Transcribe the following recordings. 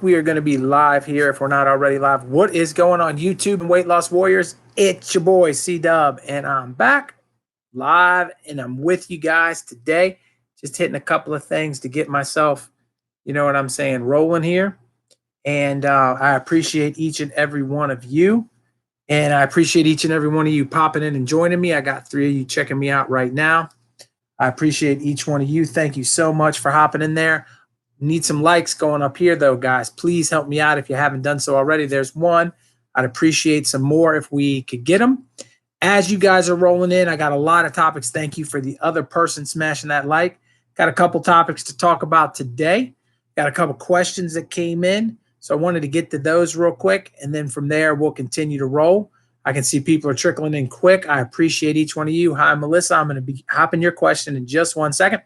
We are going to be live here if we're not already live. What is going on, YouTube and Weight Loss Warriors? It's your boy C Dub, and I'm back live and I'm with you guys today. Just hitting a couple of things to get myself, you know what I'm saying, rolling here. And I appreciate each and every one of you. And I appreciate each and every one of you popping in and joining me. I got 3 of you checking me out right now. I appreciate each one of you. Thank you so much for hopping in there. Need some likes going up here, though, guys. Please help me out if you haven't done so already. There's one. I'd appreciate some more if we could get them. As you guys are rolling in, I got a lot of topics. Thank you for the other person smashing that like. Got a couple topics to talk about today. Got a couple questions that came in. So I wanted to get to those real quick. And then from there, we'll continue to roll. I can see people are trickling in quick. I appreciate each one of you. Hi, Melissa. I'm going to be hopping your question in just 1 second.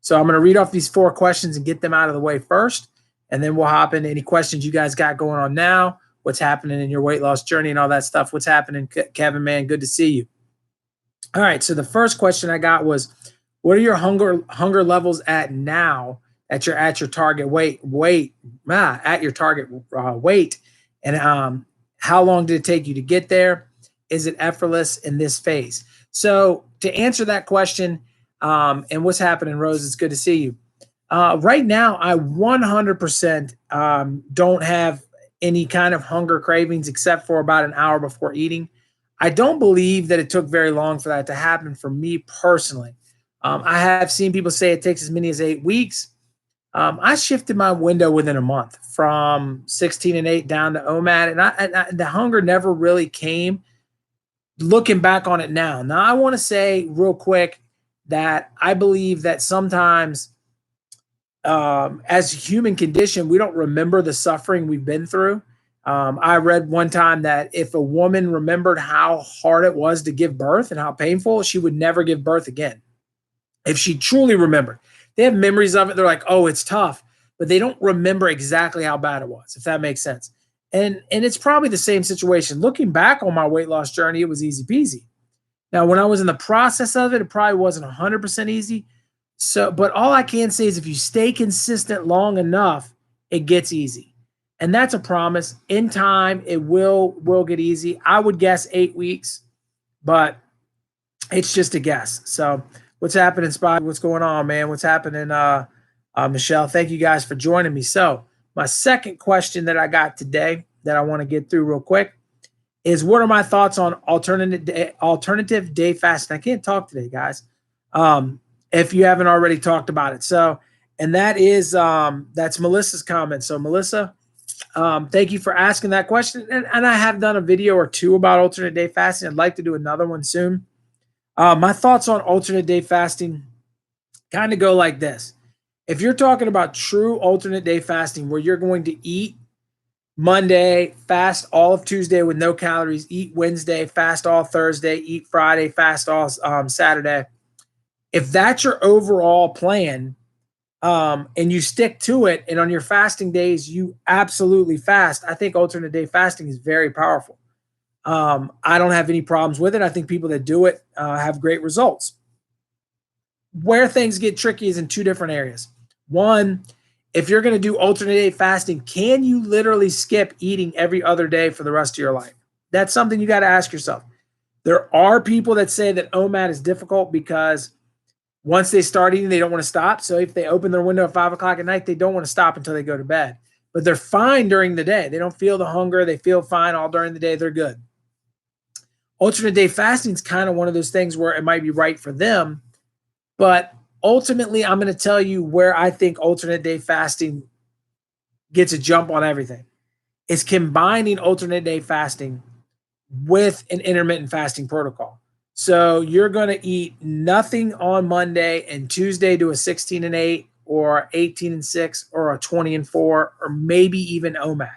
So I'm going to read off these 4 questions and get them out of the way first, and then we'll hop into any questions you guys got going on now, what's happening in your weight loss journey and all that stuff. What's happening, Kevin, man? Good to see you. All right, so the first question I got was, what are your hunger levels at now at your target weight, at your target weight, and how long did it take you to get there? Is it effortless in this phase? So to answer that question, and what's happening, Rose? It's good to see you. Right now, I 100% don't have any kind of hunger cravings except for about an hour before eating. I don't believe that it took very long for that to happen for me personally. I have seen people say it takes as many as 8 weeks. I shifted my window within a month from 16 and 8 down to OMAD, and the hunger never really came. Looking back on it now, I want to say real quick that I believe that sometimes as a human condition, we don't remember the suffering we've been through. I read one time that if a woman remembered how hard it was to give birth and how painful, she would never give birth again. If she truly remembered. They have memories of it. They're like, oh, it's tough, but they don't remember exactly how bad it was, if that makes sense. And it's probably the same situation. Looking back on my weight loss journey, it was easy peasy. Now, when I was in the process of it, it probably wasn't 100% easy. So, but all I can say is if you stay consistent long enough, it gets easy. And that's a promise. In time, it will get easy. I would guess 8 weeks, but it's just a guess. So what's happening, Spot? What's going on, man? What's happening, Michelle? Thank you guys for joining me. So my second question that I got today that I want to get through real quick is, what are my thoughts on alternative day fasting? I can't talk today, guys, if you haven't already talked about it. So, and that is, that's Melissa's comment. So Melissa, thank you for asking that question. And I have done a video or 2 about alternate day fasting. I'd like to do another one soon. My thoughts on alternate day fasting kind of go like this. If you're talking about true alternate day fasting, where you're going to eat Monday, fast all of Tuesday with no calories, eat Wednesday, fast all Thursday, eat Friday, fast all Saturday. If that's your overall plan, and you stick to it, and on your fasting days, you absolutely fast, I think alternate day fasting is very powerful. I don't have any problems with it. I think people that do it have great results. Where things get tricky is in 2 different areas. One, if you're going to do alternate day fasting, can you literally skip eating every other day for the rest of your life? That's something you got to ask yourself. There are people that say that OMAD is difficult because once they start eating, they don't want to stop. So if they open their window at 5 o'clock at night, they don't want to stop until they go to bed. But they're fine during the day. They don't feel the hunger. They feel fine all during the day. They're good. Alternate day fasting is kind of one of those things where it might be right for them. But ultimately, I'm going to tell you where I think alternate day fasting gets a jump on everything. Is combining alternate day fasting with an intermittent fasting protocol. So you're going to eat nothing on Monday and Tuesday do a 16 and 8 or 18 and 6 or a 20 and 4 or maybe even OMAD.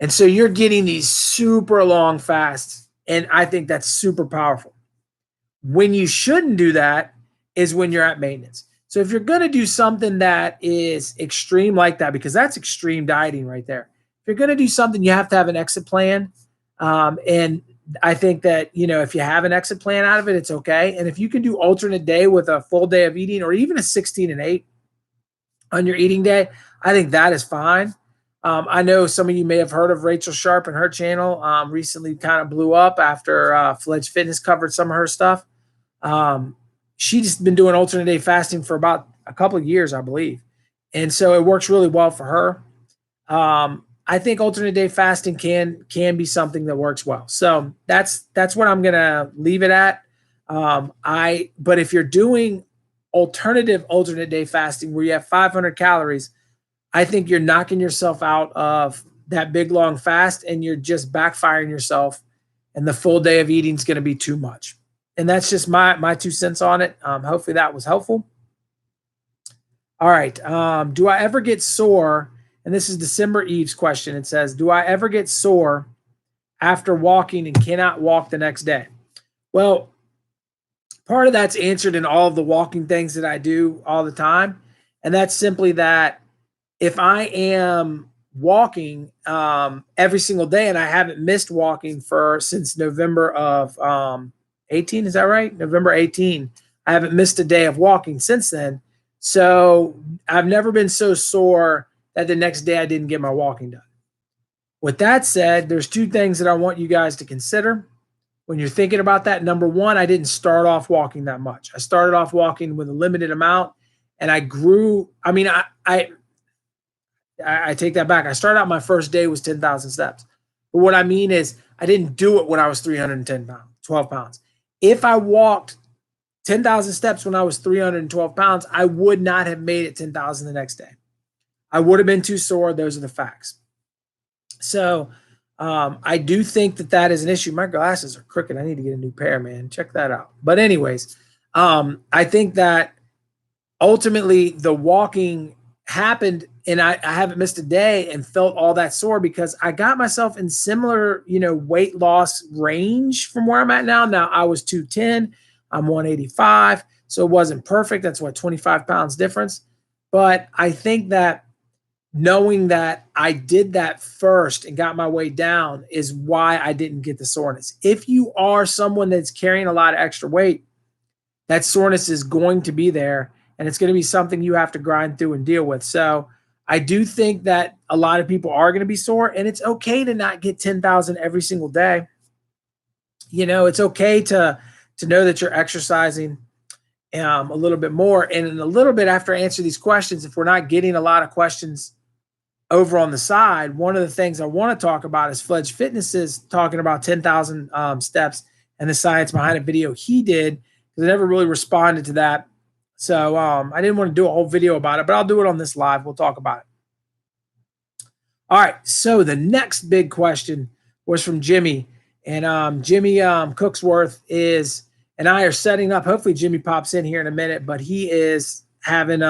And so you're getting these super long fasts. And I think that's super powerful. When you shouldn't do that is when you're at maintenance. So if you're going to do something that is extreme like that, because that's extreme dieting right there. If you're going to do something, you have to have an exit plan. And I think that, if you have an exit plan out of it, it's okay. And if you can do alternate day with a full day of eating or even a 16 and 8 on your eating day, I think that is fine. I know some of you may have heard of Rachel Sharp and her channel. Recently kind of blew up after Fledged Fitness covered some of her stuff. She's been doing alternate day fasting for about a couple of years, I believe. And so it works really well for her. I think alternate day fasting can be something that works well. So that's what I'm gonna leave it at. But if you're doing alternate day fasting where you have 500 calories, I think you're knocking yourself out of that big long fast and you're just backfiring yourself, and the full day of eating is going to be too much. And that's just my 2 cents on it. Hopefully that was helpful. All right. Do I ever get sore? And this is December Eve's question. It says, do I ever get sore after walking and cannot walk the next day? Well, part of that's answered in all of the walking things that I do all the time. And that's simply that if I am walking every single day, and I haven't missed walking since November of 18, is that right? November 18. I haven't missed a day of walking since then. So I've never been so sore that the next day I didn't get my walking done. With that said, there's 2 things that I want you guys to consider when you're thinking about that. Number one, I didn't start off walking that much. I started off walking with a limited amount, and I grew. I mean, I take that back. I started out, my first day was 10,000 steps. But what I mean is I didn't do it when I was 310 pounds, 12 pounds. If I walked 10,000 steps when I was 312 pounds, I would not have made it 10,000 the next day. I would have been too sore. Those are the facts. So I do think that is an issue. My glasses are crooked. I need to get a new pair, man. Check that out. But anyways, I think that ultimately the walking happened, and I haven't missed a day and felt all that sore because I got myself in similar, weight loss range from where I'm at now. Now I was 210, I'm 185. So it wasn't perfect. That's what, 25 pounds difference. But I think that knowing that I did that first and got my way down is why I didn't get the soreness. If you are someone that's carrying a lot of extra weight, that soreness is going to be there, and it's going to be something you have to grind through and deal with. So I do think that a lot of people are going to be sore, and it's okay to not get 10,000 every single day. It's okay to know that you're exercising a little bit more. And in a little bit after I answer these questions, if we're not getting a lot of questions over on the side, one of the things I want to talk about is Fledged Fitness's talking about 10,000 steps and the science behind a video he did, because I never really responded to that. So I didn't want to do a whole video about it, but I'll do it on this live. We'll talk about it. All right. So the next big question was from Jimmy. And Jimmy Cooksworth and I are setting up. Hopefully Jimmy pops in here in a minute, but he is having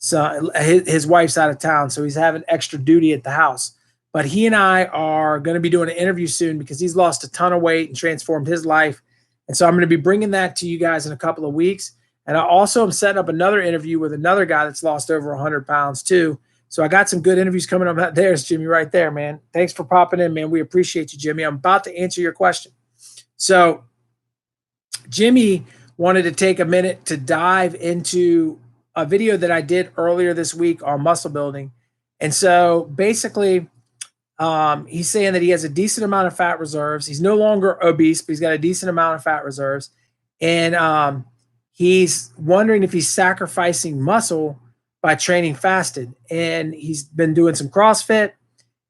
his wife's out of town, so he's having extra duty at the house. But he and I are going to be doing an interview soon because he's lost a ton of weight and transformed his life. And so I'm going to be bringing that to you guys in a couple of weeks. And I also am setting up another interview with another guy that's lost over 100 pounds too. So I got some good interviews coming up. There's Jimmy right there, man. Thanks for popping in, man. We appreciate you, Jimmy. I'm about to answer your question. So Jimmy wanted to take a minute to dive into a video that I did earlier this week on muscle building. And so basically, he's saying that he has a decent amount of fat reserves. He's no longer obese, but he's got a decent amount of fat reserves. And he's wondering if he's sacrificing muscle by training fasted. And he's been doing some CrossFit,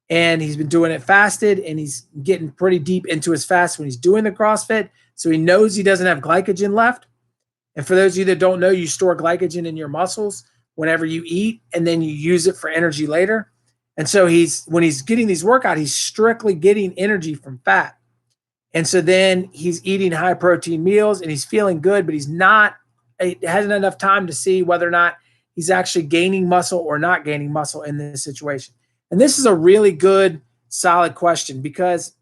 and he's been doing it fasted, and he's getting pretty deep into his fast when he's doing the CrossFit. So he knows he doesn't have glycogen left. And for those of you that don't know, you store glycogen in your muscles whenever you eat, and then you use it for energy later. And so when he's getting these workouts, he's strictly getting energy from fat. And so then he's eating high protein meals and he's feeling good, but he hasn't enough time to see whether or not he's actually gaining muscle or not gaining muscle in this situation. And this is a really good, solid question, because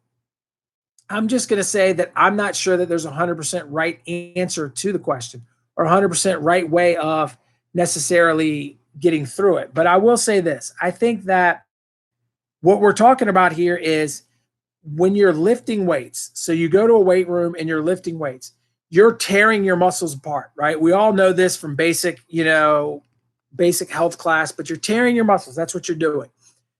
I'm just going to say that I'm not sure that there's a 100% right answer to the question or 100% right way of necessarily getting through it. But I will say this. I think that what we're talking about here is when you're lifting weights. So you go to a weight room and you're lifting weights, you're tearing your muscles apart, right? We all know this from basic, basic health class, but you're tearing your muscles. That's what you're doing.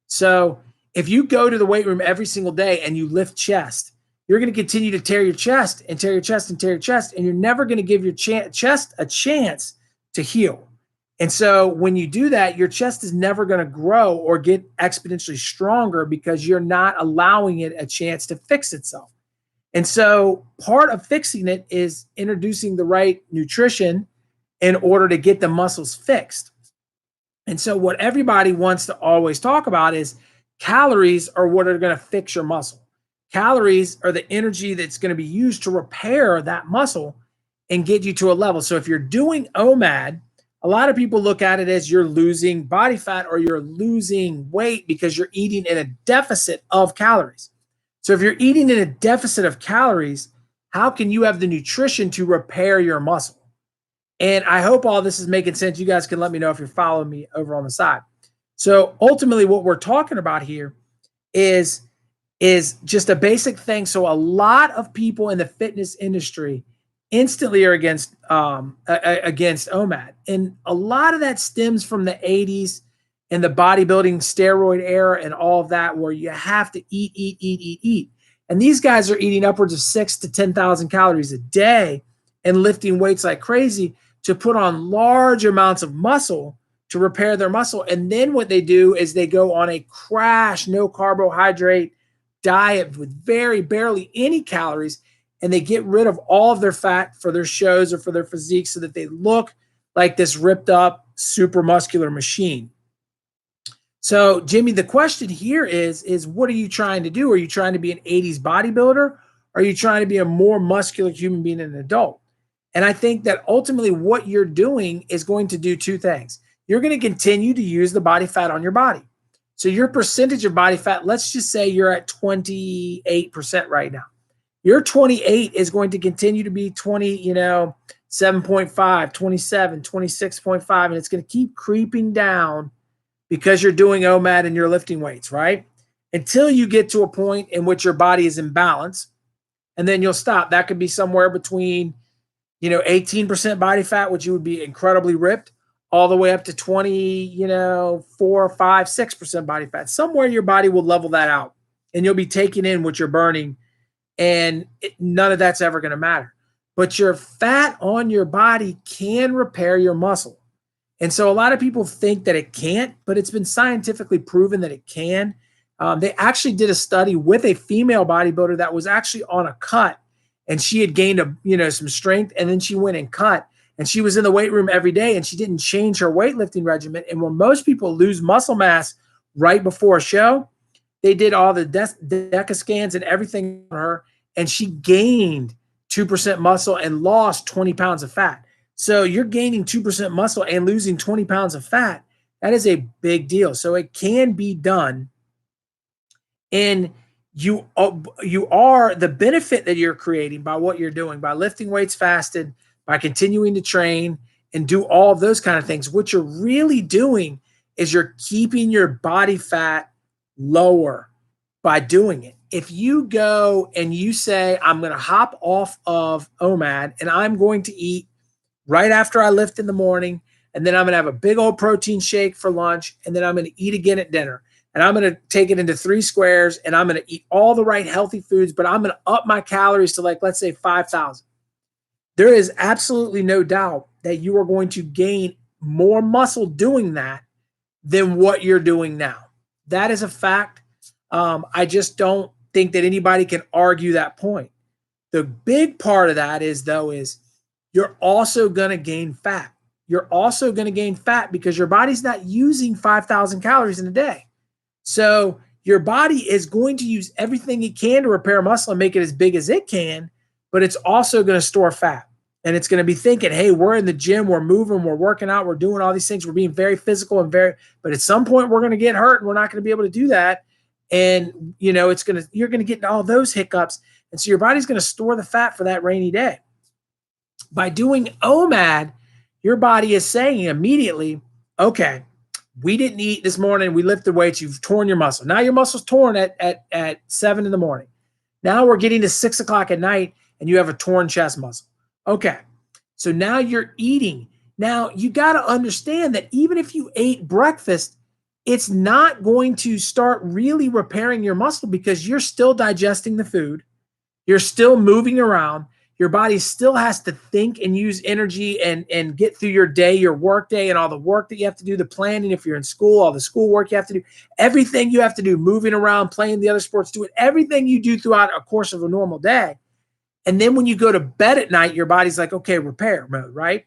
So if you go to the weight room every single day and you lift chest, you're going to continue to tear your chest and tear your chest and tear your chest, and you're never going to give your chest a chance to heal. And so when you do that, your chest is never going to grow or get exponentially stronger because you're not allowing it a chance to fix itself. And so part of fixing it is introducing the right nutrition in order to get the muscles fixed. And so what everybody wants to always talk about is calories are what are going to fix your muscle. Calories are the energy that's going to be used to repair that muscle and get you to a level. So if you're doing OMAD, a lot of people look at it as you're losing body fat or you're losing weight because you're eating in a deficit of calories. So if you're eating in a deficit of calories, how can you have the nutrition to repair your muscle? And I hope all this is making sense. You guys can let me know if you're following me over on the side. So ultimately what we're talking about here is just a basic thing. So a lot of people in the fitness industry instantly are against OMAD. And a lot of that stems from the 80s and the bodybuilding steroid era and all of that, where you have to eat. And these guys are eating upwards of 6,000 to 10,000 calories a day and lifting weights like crazy to put on large amounts of muscle to repair their muscle. And then what they do is they go on a crash, no carbohydrate diet with very barely any calories, and they get rid of all of their fat for their shows or for their physique so that they look like this ripped up super muscular machine. So Jimmy, the question here is what are you trying to do? Are you trying to be an 80s bodybuilder? Or are you trying to be a more muscular human being and an adult? And I think that ultimately what you're doing is going to do two things. You're going to continue to use the body fat on your body. So your percentage of body fat, let's just say you're at 28% right now. Your 28 is going to continue to be 7.5, 27, 26.5, and it's going to keep creeping down because you're doing OMAD and you're lifting weights, right? Until you get to a point in which your body is in balance, and then you'll stop. That could be somewhere between 18% body fat, which you would be incredibly ripped, all the way up to 20, 4, 5, 6% body fat. Somewhere your body will level that out and you'll be taking in what you're burning, and none of that's ever going to matter. But your fat on your body can repair your muscle. And so a lot of people think that it can't, but it's been scientifically proven that it can. They actually did a study with a female bodybuilder that was actually on a cut, and she had gained some strength, and then she went and cut, and she was in the weight room every day, and she didn't change her weightlifting regimen. And when most people lose muscle mass right before a show, they did all the DECA scans and everything on her, and she gained 2% muscle and lost 20 pounds of fat. So you're gaining 2% muscle and losing 20 pounds of fat. That is a big deal. So it can be done. And you are the benefit that you're creating by what you're doing, by lifting weights fasted, by continuing to train and do all of those kind of things. What you're really doing is you're keeping your body fat lower by doing it. If you go and you say, I'm going to hop off of OMAD and I'm going to eat right after I lift in the morning, and then I'm going to have a big old protein shake for lunch, and then I'm going to eat again at dinner, and I'm going to take it into 3 squares, and I'm going to eat all the right healthy foods, but I'm going to up my calories to, like, let's say 5,000. There is absolutely no doubt that you are going to gain more muscle doing that than what you're doing now. That is a fact. I just don't think that anybody can argue that point. The big part of that is you're also going to gain fat. You're also going to gain fat because your body's not using 5,000 calories in a day. So your body is going to use everything it can to repair muscle and make it as big as it can, but it's also going to store fat. And it's going to be thinking, hey, we're in the gym, we're moving, we're working out, we're doing all these things, we're being very physical but at some point we're going to get hurt and we're not going to be able to do that. And you're going to get all those hiccups. And so your body's going to store the fat for that rainy day. By doing OMAD, your body is saying immediately, okay, we didn't eat this morning, we lifted weights, you've torn your muscle. Now your muscle's torn at 7 in the morning. Now we're getting to 6 o'clock at night and you have a torn chest muscle. Okay, so now you're eating. Now, you got to understand that even if you ate breakfast, it's not going to start really repairing your muscle because you're still digesting the food. You're still moving around. Your body still has to think and use energy and get through your day, your work day, and all the work that you have to do, the planning if you're in school, all the school work you have to do, everything you have to do, moving around, playing the other sports, doing everything you do throughout a course of a normal day. And then when you go to bed at night, your body's like, okay, repair mode, right?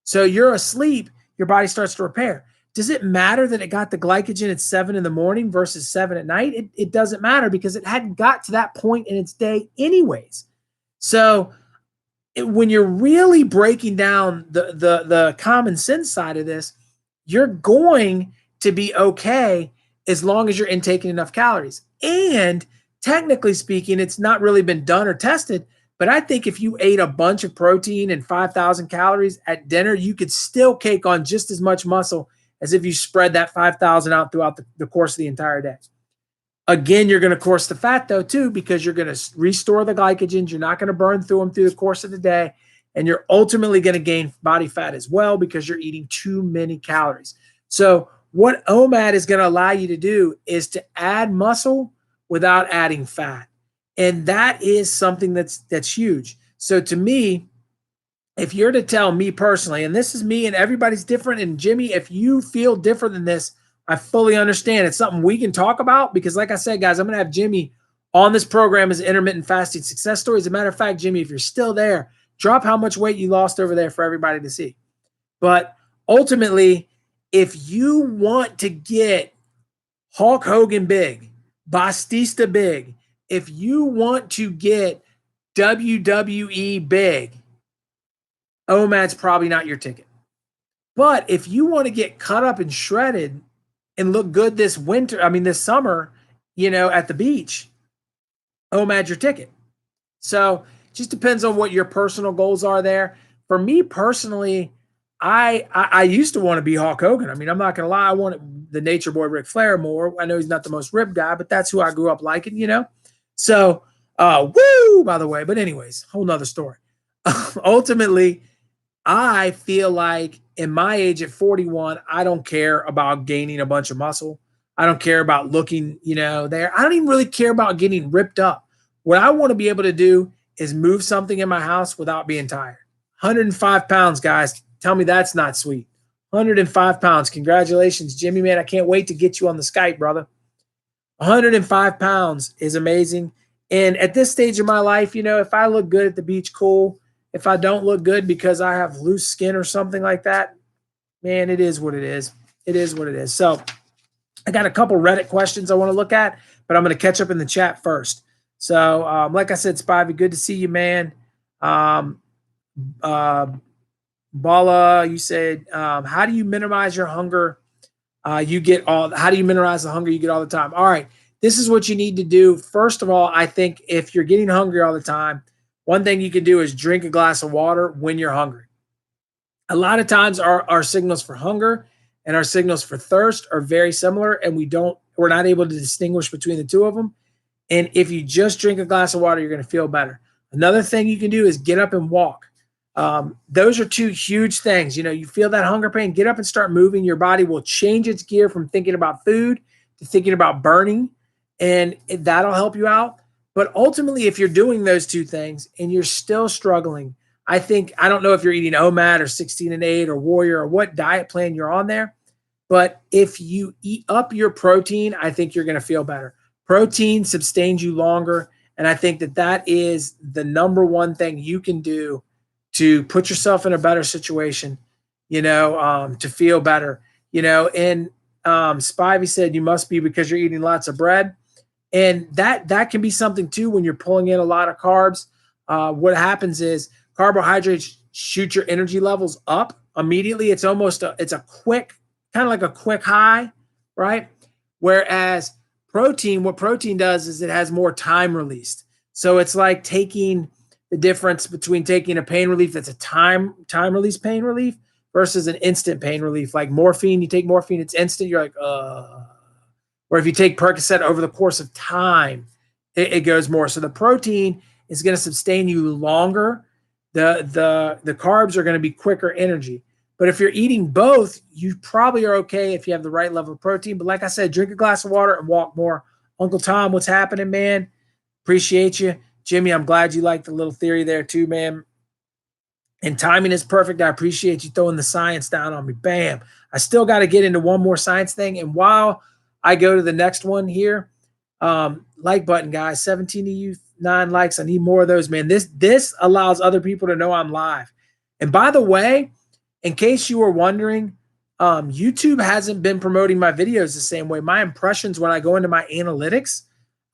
So you're asleep, your body starts to repair. Does it matter that it got the glycogen at 7 in the morning versus 7 at night? It doesn't matter because it hadn't got to that point in its day anyways. So when you're really breaking down the common sense side of this, you're going to be okay as long as you're intaking enough calories. And technically speaking, it's not really been done or tested, but I think if you ate a bunch of protein and 5,000 calories at dinner, you could still cake on just as much muscle as if you spread that 5,000 out throughout the course of the entire day. Again, you're going to course the fat though too, because you're going to restore the glycogens. You're not going to burn through them through the course of the day. And you're ultimately going to gain body fat as well because you're eating too many calories. So what OMAD is going to allow you to do is to add muscle without adding fat. And that is something that's huge. So to me, if you're to tell me personally, and this is me and everybody's different, and Jimmy, if you feel different than this, I fully understand. It's something we can talk about because, like I said, guys, I'm going to have Jimmy on this program as intermittent fasting success story. As a matter of fact, Jimmy, if you're still there, drop how much weight you lost over there for everybody to see. But ultimately, if you want to get Hulk Hogan big, Batista big, if you want to get WWE big, OMAD's probably not your ticket. But if you want to get cut up and shredded and look good this summer, at the beach, OMAD's your ticket. So it just depends on what your personal goals are there. For me personally, I used to want to be Hulk Hogan. I mean, I'm not going to lie. I wanted the Nature Boy Ric Flair more. I know he's not the most ripped guy, but that's who I grew up liking. So, woo, by the way. But anyways, whole nother story. Ultimately, I feel like in my age at 41, I don't care about gaining a bunch of muscle. I don't care about looking, there. I don't even really care about getting ripped up. What I want to be able to do is move something in my house without being tired. 105 pounds, guys. Tell me that's not sweet. 105 pounds. Congratulations, Jimmy, man. I can't wait to get you on the Skype, brother. 105 pounds is amazing. And at this stage of my life, if I look good at the beach, cool. If I don't look good because I have loose skin or something like that, man, it is what it is. It is what it is. So I got a couple Reddit questions I want to look at, but I'm going to catch up in the chat first. So like I said, Spivey, good to see you, man. Bala, you said, how do you minimize your hunger? How do you minimize the hunger you get all the time? All right. This is what you need to do. First of all, I think if you're getting hungry all the time, one thing you can do is drink a glass of water when you're hungry. A lot of times our signals for hunger and our signals for thirst are very similar, and we're not able to distinguish between the two of them. And if you just drink a glass of water, you're going to feel better. Another thing you can do is get up and walk. Those are two huge things. You feel that hunger pain, get up and start moving. Your body will change its gear from thinking about food to thinking about burning, and that'll help you out. But ultimately, if you're doing those two things and you're still struggling, I don't know if you're eating OMAD or 16 and 8 or Warrior or what diet plan you're on there, but if you eat up your protein, I think you're going to feel better. Protein sustains you longer, and I think that is the number one thing you can do to put yourself in a better situation, to feel better, and Spivey said you must be because you're eating lots of bread. And that can be something too when you're pulling in a lot of carbs. What happens is carbohydrates shoot your energy levels up immediately. It's a quick, kind of like a quick high, right? Whereas what protein does is it has more time released. So it's like taking the difference between taking a pain relief that's a time release pain relief versus an instant pain relief. Like morphine, you take morphine, it's instant. You're like, or if you take Percocet over the course of time, it goes more. So the protein is going to sustain you longer. The carbs are going to be quicker energy. But if you're eating both, you probably are okay if you have the right level of protein. But like I said, drink a glass of water and walk more. Uncle Tom, what's happening, man? Appreciate you. Jimmy, I'm glad you like the little theory there too, man. And timing is perfect. I appreciate you throwing the science down on me. Bam. I still got to get into one more science thing. And while I go to the next one here, like button, guys, 17 of you, 9 likes. I need more of those, man. This allows other people to know I'm live. And by the way, in case you were wondering, YouTube hasn't been promoting my videos the same way. My impressions when I go into my analytics,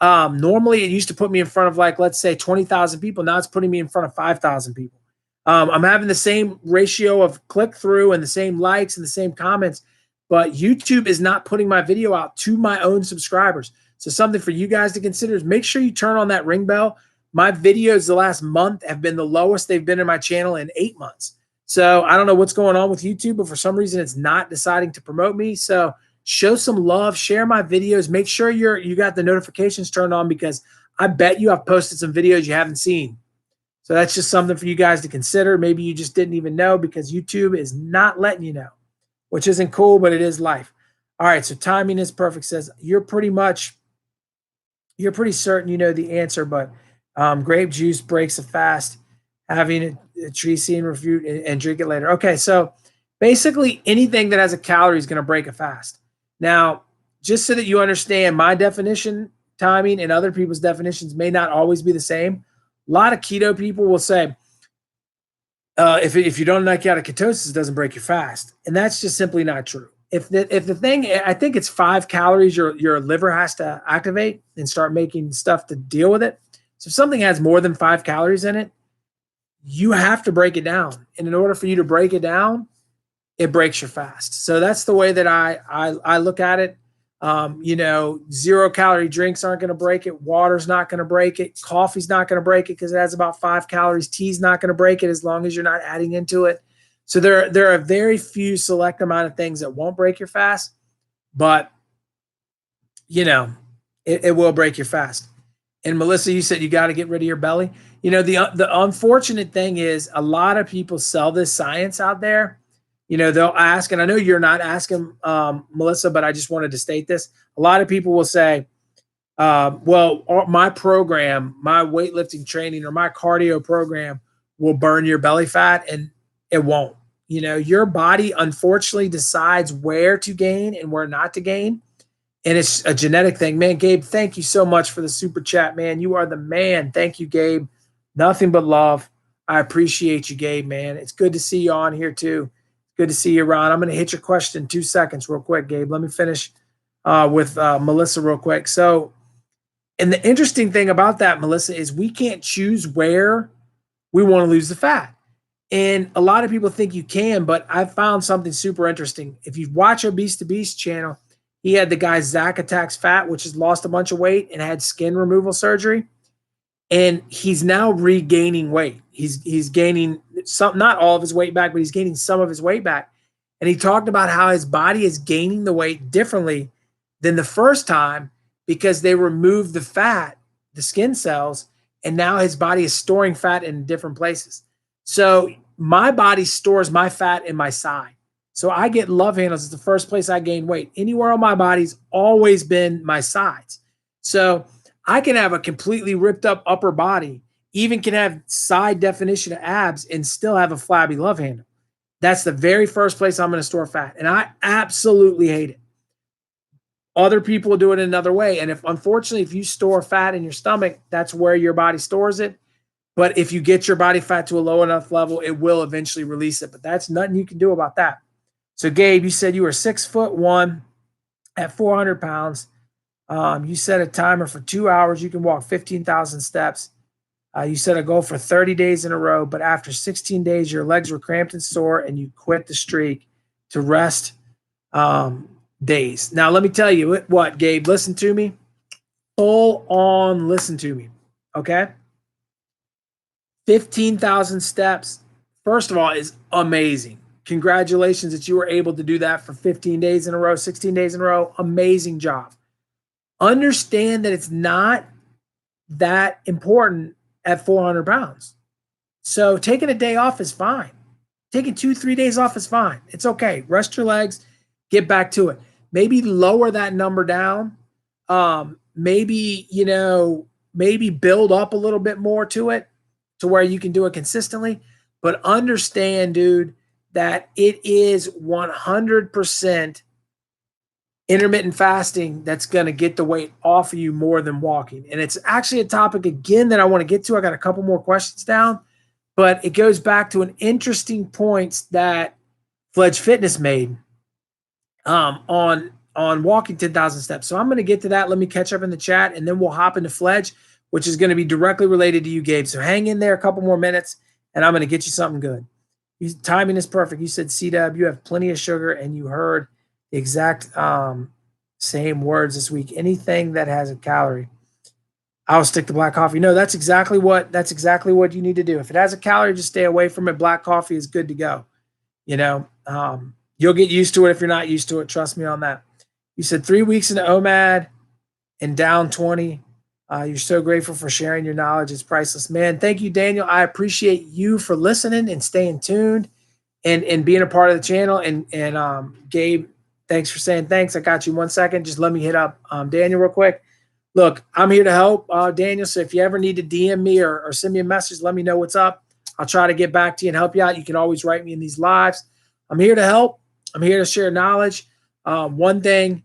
normally it used to put me in front of, like, let's say 20,000 people. Now it's putting me in front of 5,000 people. I'm having the same ratio of click through and the same likes and the same comments, but YouTube is not putting my video out to my own subscribers. So something for you guys to consider is make sure you turn on that ring bell. My videos the last month have been the lowest they've been in my channel in 8 months. So I don't know what's going on with YouTube, but for some reason it's not deciding to promote me. So show some love, share my videos, make sure you got the notifications turned on, because I bet you I've posted some videos you haven't seen. So that's just something for you guys to consider. Maybe you just didn't even know, because YouTube is not letting you know, which isn't cool, but it is life. All right, so timing is perfect says you're pretty certain you know the answer, but grape juice breaks a fast. Having a tree seed refute and drink it later. Okay, so basically anything that has a calorie is going to break a fast. Now, just so that you understand, my definition, timing, and other people's definitions may not always be the same. A lot of keto people will say, if you don't knock you out of ketosis, it doesn't break your fast. And that's just simply not true. If the thing, I think it's 5 calories your liver has to activate and start making stuff to deal with it. So if something has more than 5 calories in it, you have to break it down. And in order for you to break it down, it breaks your fast. So that's the way that I look at it. 0 calorie drinks aren't going to break it. Water's not going to break it. Coffee's not going to break it because it has about 5 calories. Tea's not going to break it as long as you're not adding into it. So there are very few select amount of things that won't break your fast, but it will break your fast. And Melissa, you said you got to get rid of your belly. The unfortunate thing is a lot of people sell this science out there. They'll ask, and I know you're not asking, Melissa, but I just wanted to state this. A lot of people will say, well, my program, my weightlifting training or my cardio program will burn your belly fat, and it won't. Your body unfortunately decides where to gain and where not to gain. And it's a genetic thing, man. Gabe, thank you so much for the super chat, man. You are the man. Thank you, Gabe. Nothing but love. I appreciate you, Gabe, man. It's good to see you on here too. Good to see you, Ron. I'm going to hit your question in 2 seconds real quick, Gabe. Let me finish with Melissa real quick. So, and the interesting thing about that, Melissa, is we can't choose where we want to lose the fat. And a lot of people think you can, but I found something super interesting. If you watch Obese to Beast channel, he had the guy Zach Attacks Fat, which has lost a bunch of weight and had skin removal surgery. And he's now regaining weight. He's gaining some, not all of his weight back, but he's gaining some of his weight back. And he talked about how his body is gaining the weight differently than the first time because they removed the fat, the skin cells, and now his body is storing fat in different places. So my body stores my fat in my side. So I get love handles. It's the first place I gain weight. Anywhere on my body's always been my sides. So I can have a completely ripped up upper body, even can have side definition of abs and still have a flabby love handle. That's the very first place I'm going to store fat. And I absolutely hate it. Other people do it another way. And unfortunately, if you store fat in your stomach, that's where your body stores it. But if you get your body fat to a low enough level, it will eventually release it. But that's nothing you can do about that. So Gabe, you said you were 6'1" at 400 pounds. You set a timer for 2 hours. You can walk 15,000 steps. You set a goal for 30 days in a row, but after 16 days, your legs were cramped and sore, and you quit the streak to rest days. Now, let me tell you what, Gabe, listen to me. Full on listen to me, okay? 15,000 steps, first of all, is amazing. Congratulations that you were able to do that for 15 days in a row, 16 days in a row. Amazing job. Understand that it's not that important at 400 pounds. So taking a day off is fine. Taking 2-3 days off is fine. It's okay. Rest your legs, get back to it. Maybe lower that number down. Maybe, maybe build up a little bit more to it to where you can do it consistently. But understand, dude, that it is 100% intermittent fasting that's going to get the weight off of you more than walking. And it's actually a topic, again, that I want to get to. I got a couple more questions down, but it goes back to an interesting point that Fledge Fitness made on walking 10,000 steps. So I'm going to get to that. Let me catch up in the chat, and then we'll hop into Fledge, which is going to be directly related to you, Gabe. So hang in there a couple more minutes, and I'm going to get you something good. Timing is perfect. You said, C-Dub, you have plenty of sugar, and you heard the exact same words this week. Anything that has a calorie, I'll stick to black coffee. No, that's exactly what you need to do. If it has a calorie, just stay away from it. Black coffee is good to go. You'll get used to it if you're not used to it. Trust me on that. You said 3 weeks into OMAD and down 20. You're so grateful for sharing your knowledge. It's priceless. Man, thank you, Daniel. I appreciate you for listening and staying tuned and being a part of the channel. And Gabe, thanks for saying thanks. I got you 1 second. Just let me hit up Daniel real quick. Look, I'm here to help, Daniel. So if you ever need to DM me or send me a message, let me know what's up. I'll try to get back to you and help you out. You can always write me in these lives. I'm here to help. I'm here to share knowledge. One thing,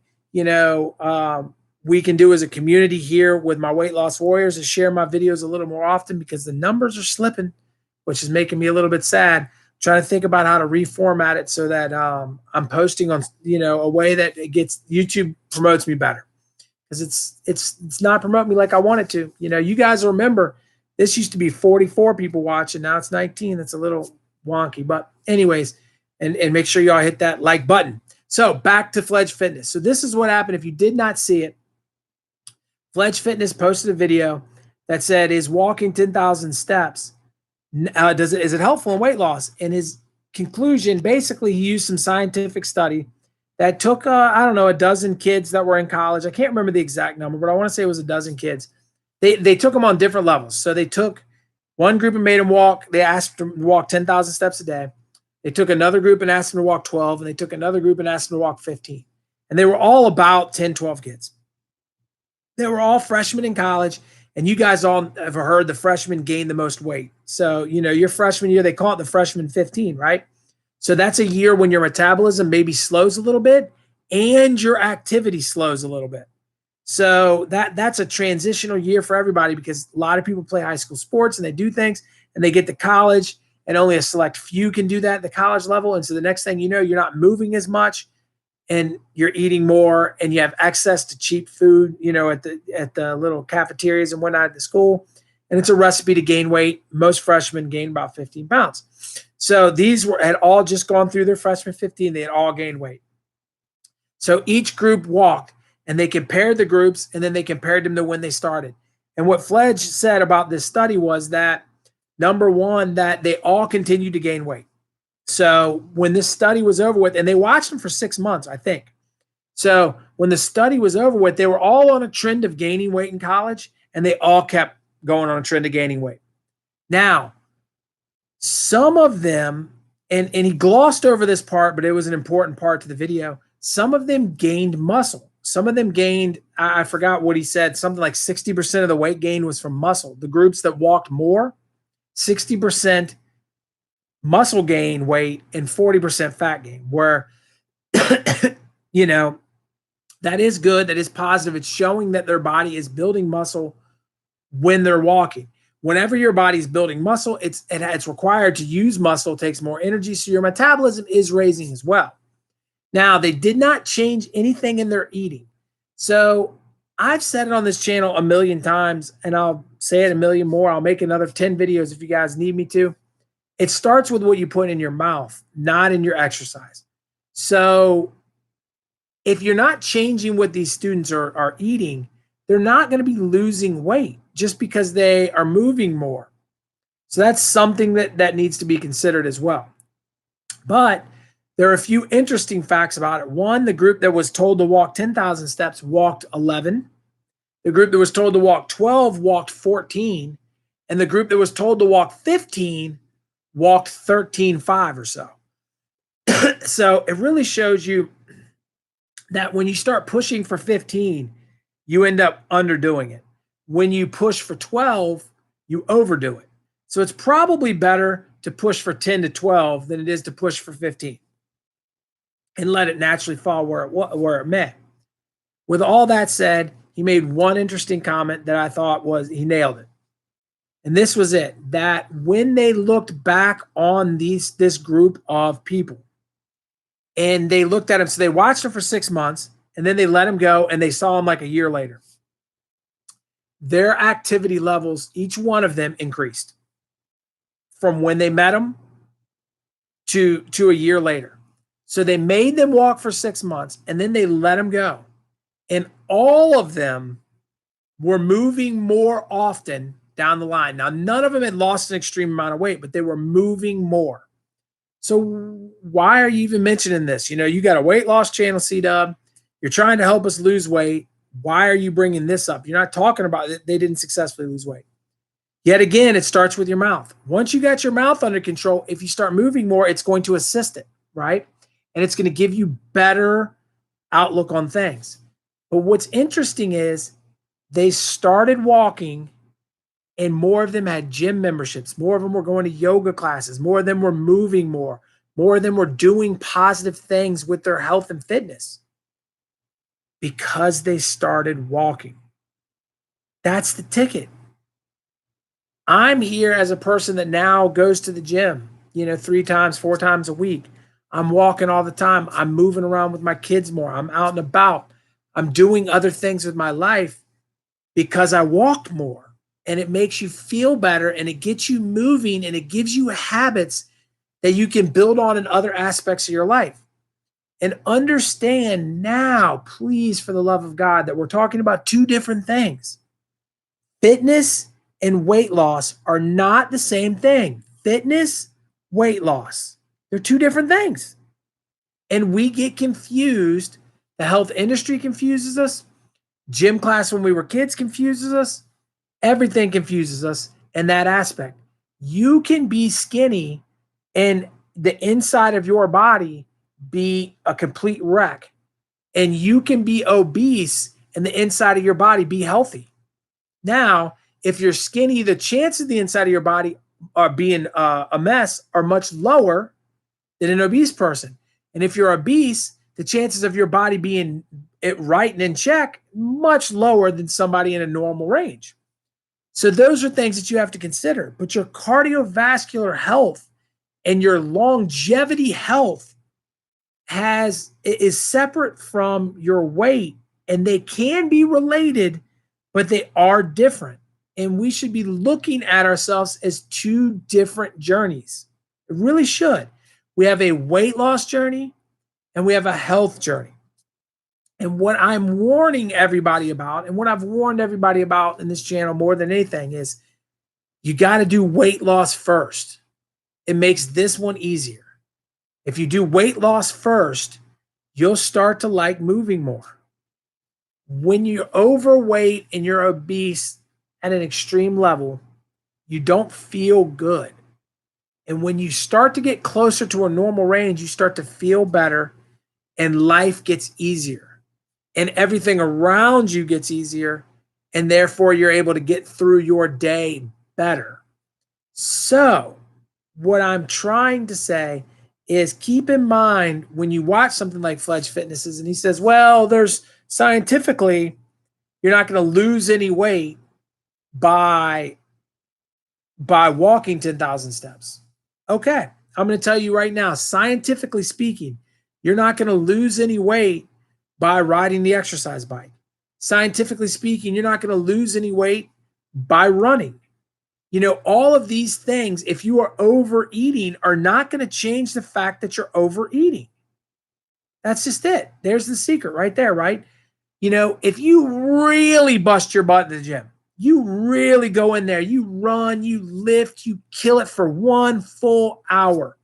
we can do as a community here with my weight loss warriors is share my videos a little more often because the numbers are slipping, which is making me a little bit sad. I'm trying to think about how to reformat it so that I'm posting on, a way that it gets YouTube promotes me better, because it's not promoting me like I want it to. You guys remember this used to be 44 people watching. Now it's 19. That's a little wonky, but anyways, and make sure y'all hit that like button. So back to Fledge Fitness. So this is what happened. If you did not see it, Fledge Fitness posted a video that said, is walking 10,000 steps, is it helpful in weight loss? And his conclusion, basically, he used some scientific study that took, a dozen kids that were in college. I can't remember the exact number, but I want to say it was a dozen kids. They took them on different levels. So they took one group and made them walk. They asked them to walk 10,000 steps a day. They took another group and asked them to walk 12, and they took another group and asked them to walk 15. And they were all about 10, 12 kids. They were all freshmen in college, and you guys all have heard the freshmen gain the most weight. So, your freshman year, they call it the freshman 15, right? So that's a year when your metabolism maybe slows a little bit and your activity slows a little bit. So that's a transitional year for everybody, because a lot of people play high school sports and they do things and they get to college, and only a select few can do that at the college level. And so the next thing you know, you're not moving as much and you're eating more, and you have access to cheap food, at the little cafeterias and whatnot at the school. And it's a recipe to gain weight. Most freshmen gain about 15 pounds. So these had all just gone through their freshman 15. They had all gained weight. So each group walked, and they compared the groups, and then they compared them to when they started. And what Fledge said about this study was that, number one, that they all continued to gain weight. So when this study was over with, and they watched them for 6 months, I think. So when the study was over with, they were all on a trend of gaining weight in college, and they all kept going on a trend of gaining weight. Now, some of them, and he glossed over this part, but it was an important part to the video. Some of them gained muscle. Some of them gained, I forgot what he said, something like 60% of the weight gain was from muscle. The groups that walked more, 60% muscle gain weight and 40% fat gain, where, that is good. That is positive. It's showing that their body is building muscle when they're walking. Whenever your body's building muscle, it's required to use muscle. It takes more energy. So your metabolism is raising as well. Now, they did not change anything in their eating. So I've said it on this channel a million times, and I'll say it a million more. I'll make another 10 videos if you guys need me to. It starts with what you put in your mouth, not in your exercise. So if you're not changing what these students are eating, they're not going to be losing weight just because they are moving more. So that's something that needs to be considered as well. But there are a few interesting facts about it. One, the group that was told to walk 10,000 steps walked 11. The group that was told to walk 12 walked 14. And the group that was told to walk 15 walked 13.5 or so. So it really shows you that when you start pushing for 15, you end up underdoing it. When you push for 12, you overdo it. So it's probably better to push for 10 to 12 than it is to push for 15 and let it naturally fall where it may. With all that said, he made one interesting comment that I thought was he nailed it. And this was it, that when they looked back on this group of people and they looked at him, so they watched him for 6 months and then they let him go and they saw him like a year later. Their activity levels, each one of them increased from when they met him to a year later. So they made them walk for 6 months and then they let him go. And all of them were moving more often down the line. Now, none of them had lost an extreme amount of weight, but they were moving more. So why are you even mentioning this? You got a weight loss channel, C-Dub. You're trying to help us lose weight. Why are you bringing this up? You're not talking about it. They didn't successfully lose weight. Yet again, it starts with your mouth. Once you got your mouth under control, if you start moving more, it's going to assist it, right? And it's going to give you better outlook on things. But what's interesting is they started walking and more of them had gym memberships. More of them were going to yoga classes. More of them were moving more. More of them were doing positive things with their health and fitness because they started walking. That's the ticket. I'm here as a person that now goes to the gym, 3 times, 4 times a week. I'm walking all the time. I'm moving around with my kids more. I'm out and about. I'm doing other things with my life because I walked more. And it makes you feel better and it gets you moving and it gives you habits that you can build on in other aspects of your life. And understand now, please, for the love of God, that we're talking about 2 different things. Fitness and weight loss are not the same thing. Fitness, weight loss, they're 2 different things. And we get confused. The health industry confuses us. Gym class when we were kids confuses us. Everything confuses us in that aspect. You can be skinny and the inside of your body be a complete wreck. And you can be obese and the inside of your body be healthy. Now, if you're skinny, the chances of the inside of your body are being a mess are much lower than an obese person. And if you're obese, the chances of your body being right and in check, much lower than somebody in a normal range. So those are things that you have to consider. But your cardiovascular health and your longevity health is separate from your weight, and they can be related, but they are different. And we should be looking at ourselves as 2 different journeys. It really should. We have a weight loss journey and we have a health journey. And what I'm warning everybody about, and what I've warned everybody about in this channel more than anything, is you got to do weight loss first. It makes this one easier. If you do weight loss first, you'll start to like moving more. When you're overweight and you're obese at an extreme level, you don't feel good. And when you start to get closer to a normal range, you start to feel better and life gets easier. And everything around you gets easier, and therefore you're able to get through your day better. So what I'm trying to say is keep in mind when you watch something like Fledge Fitnesses and he says, well, there's scientifically, you're not going to lose any weight by walking 10,000 steps. Okay, I'm going to tell you right now, scientifically speaking, you're not going to lose any weight by riding the exercise bike. Scientifically speaking, you're not going to lose any weight by running. All of these things, if you are overeating, are not going to change the fact that you're overeating. That's just it. There's the secret right there, right? If you really bust your butt in the gym, you really go in there, you run, you lift, you kill it for 1 full hour.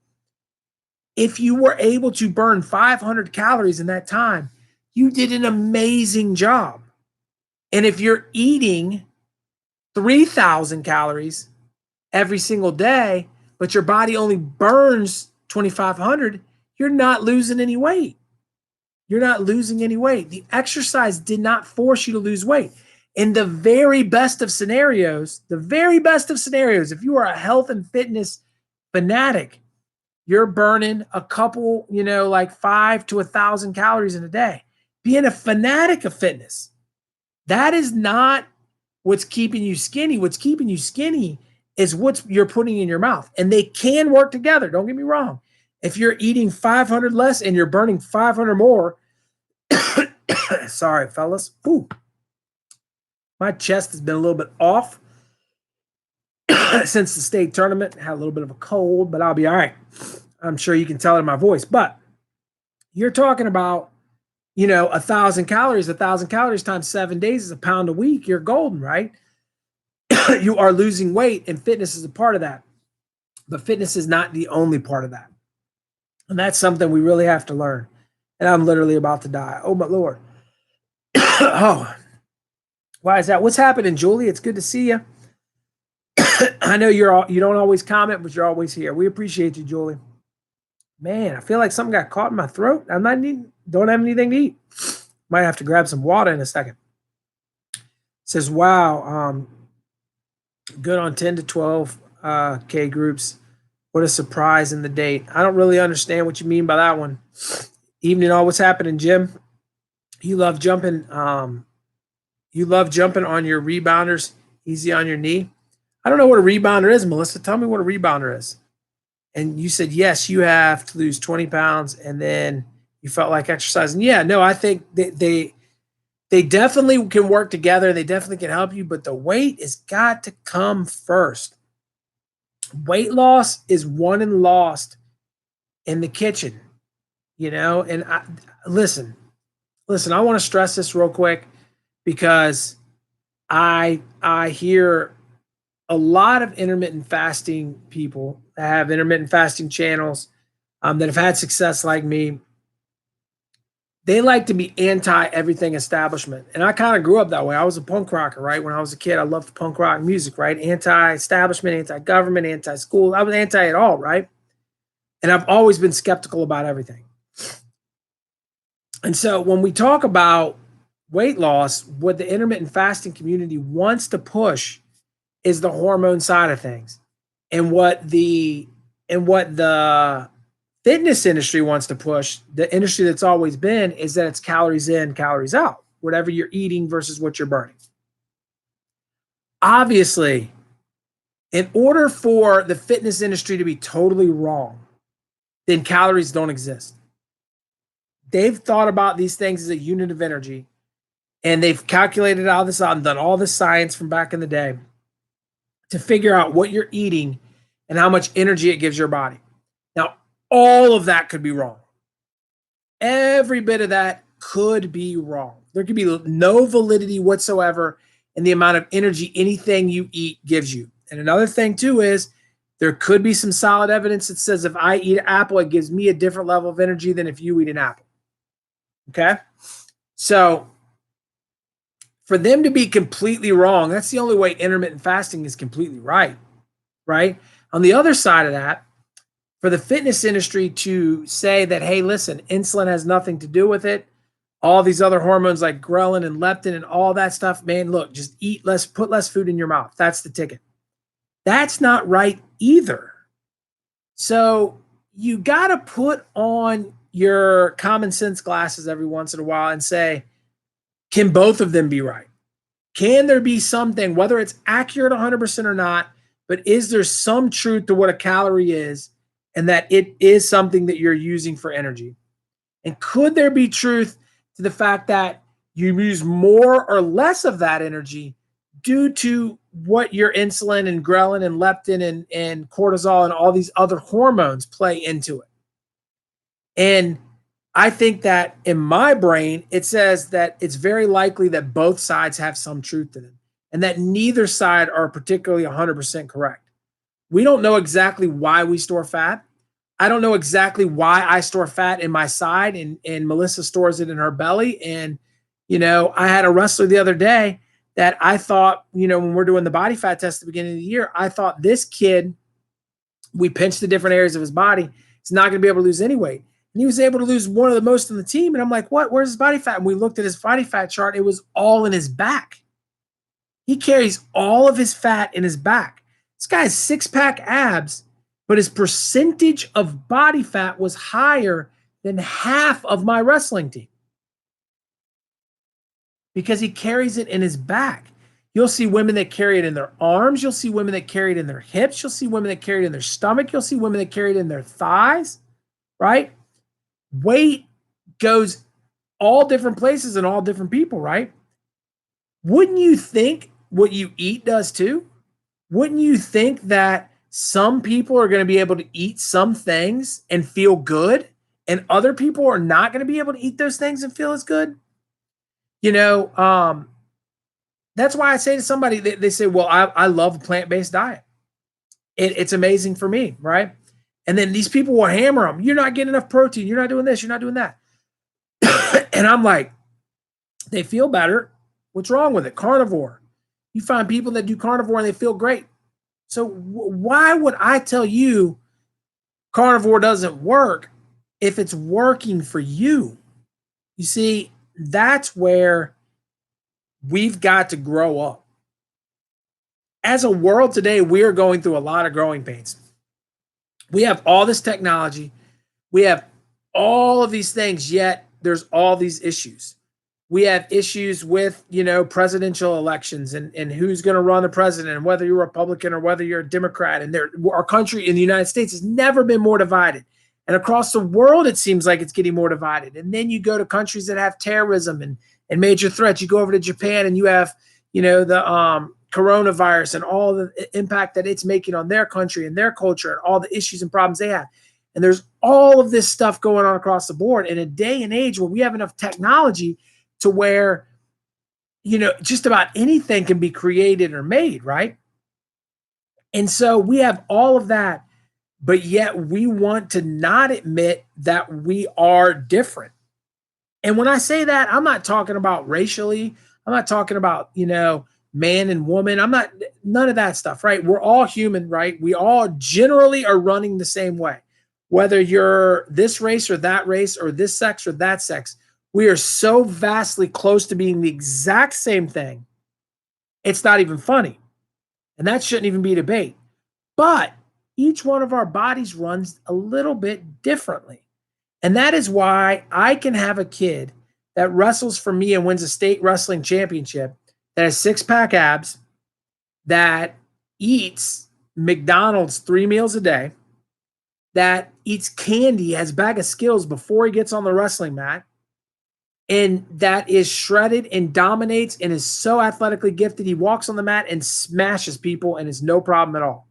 If you were able to burn 500 calories in that time, you did an amazing job. And if you're eating 3,000 calories every single day, but your body only burns 2,500, you're not losing any weight. You're not losing any weight. The exercise did not force you to lose weight. In the very best of scenarios, if you are a health and fitness fanatic, you're burning a couple, like 5 to 1,000 calories in a day. Being a fanatic of fitness, that is not what's keeping you skinny. What's keeping you skinny is what you're putting in your mouth. And they can work together. Don't get me wrong. If you're eating 500 less and you're burning 500 more, sorry, fellas. Ooh, my chest has been a little bit off since the state tournament. I had a little bit of a cold, but I'll be all right. I'm sure you can tell it in my voice. But you're talking about, 1,000 calories. 1,000 calories times 7 days is a pound a week. You're golden, right? You are losing weight, and fitness is a part of that. But fitness is not the only part of that. And that's something we really have to learn. And I'm literally about to die. Oh, my Lord. Oh, why is that? What's happening, Julie? It's good to see you. I know you don't always comment, but you're always here. We appreciate you, Julie. Man, I feel like something got caught in my throat. Don't have anything to eat. Might have to grab some water in a second. Says, wow, good on 10 to 12 K groups. What a surprise in the date. I don't really understand what you mean by that one. Evening, all what's happening, Jim? You love jumping. You love jumping on your rebounders, easy on your knee. I don't know what a rebounder is, Melissa. Tell me what a rebounder is. And you said, yes, you have to lose 20 pounds, and then you felt like exercising. Yeah, no, I think they definitely can work together. They definitely can help you, but the weight has got to come first. Weight loss is won and lost in the kitchen, and listen, I want to stress this real quick because I hear a lot of intermittent fasting people that have intermittent fasting channels that have had success like me. They like to be anti everything establishment. And I kind of grew up that way. I was a punk rocker, right? When I was a kid, I loved punk rock music, right? Anti-establishment, anti-government, anti-school. I was anti it all, right? And I've always been skeptical about everything. And so when we talk about weight loss, what the intermittent fasting community wants to push is the hormone side of things. And what the fitness industry wants to push, the industry that's always been, is that it's calories in, calories out, whatever you're eating versus what you're burning. Obviously, in order for the fitness industry to be totally wrong, then calories don't exist. They've thought about these things as a unit of energy, and they've calculated all this out and done all this science from back in the day to figure out what you're eating and how much energy it gives your body. Now, all of that could be wrong. Every bit of that could be wrong. There could be no validity whatsoever in the amount of energy anything you eat gives you. And another thing too is there could be some solid evidence that says if I eat an apple, it gives me a different level of energy than if you eat an apple. Okay? So for them to be completely wrong, that's the only way intermittent fasting is completely right, right? On the other side of that, for the fitness industry to say that, hey, listen, insulin has nothing to do with it, all these other hormones like ghrelin and leptin and all that stuff, man, look, just eat less, put less food in your mouth. That's the ticket. That's not right either. So you got to put on your common sense glasses every once in a while and say, can both of them be right? Can there be something, whether it's accurate 100% or not, but is there some truth to what a calorie is and that it is something that you're using for energy? And could there be truth to the fact that you use more or less of that energy due to what your insulin and ghrelin and leptin and cortisol and all these other hormones play into it? And I think that in my brain, it says that it's very likely that both sides have some truth to them and that neither side are particularly 100% correct. We don't know exactly why we store fat. I don't know exactly why I store fat in my side and Melissa stores it in her belly. And, I had a wrestler the other day that I thought, when we're doing the body fat test at the beginning of the year, I thought this kid We pinched the different areas of his body. He's not going to be able to lose any weight. And he was able to lose one of the most on the team. And I'm like, what? Where's his body fat? And we looked at his body fat chart. It was all in his back. He carries all of his fat in his back. This guy has six-pack abs, but his percentage of body fat was higher than half of my wrestling team because he carries it in his back. You'll see women that carry it in their arms. You'll see women that carry it in their hips. You'll see women that carry it in their stomach. You'll see women that carry it in their thighs, right? Weight goes all different places in all different people, right? Wouldn't you think what you eat does too? Wouldn't you think that some people are going to be able to eat some things and feel good, and other people are not going to be able to eat those things and feel as good? That's why I say to somebody, they say, well, I love a plant-based diet. It's amazing for me, right? And then these people will hammer them. You're not getting enough protein. You're not doing this. You're not doing that. And I'm like, they feel better. What's wrong with it? Carnivore. You find people that do carnivore and they feel great. So why would I tell you carnivore doesn't work if it's working for you? You see, that's where we've got to grow up. As a world today, we are going through a lot of growing pains. We have all this technology. We have all of these things, yet there's all these issues. We have issues with, presidential elections and who's going to run the president and whether you're a Republican or whether you're a Democrat. And our country in the United States has never been more divided. And across the world, it seems like it's getting more divided. And then you go to countries that have terrorism and major threats. You go over to Japan and you have, the coronavirus and all the impact that it's making on their country and their culture and all the issues and problems they have. And there's all of this stuff going on across the board in a day and age where we have enough technology to where, just about anything can be created or made, right? And so we have all of that, but yet we want to not admit that we are different. And when I say that, I'm not talking about racially. I'm not talking about, man and woman. None of that stuff, right? We're all human, right? We all generally are running the same way. Whether you're this race or this sex or that sex, we are so vastly close to being the exact same thing. It's not even funny. And that shouldn't even be a debate. But each one of our bodies runs a little bit differently. And that is why I can have a kid that wrestles for me and wins a state wrestling championship that has six-pack abs, that eats McDonald's 3 meals a day, that eats candy, has a bag of Skittles before he gets on the wrestling mat, and that is shredded and dominates and is so athletically gifted. He walks on the mat and smashes people and is no problem at all.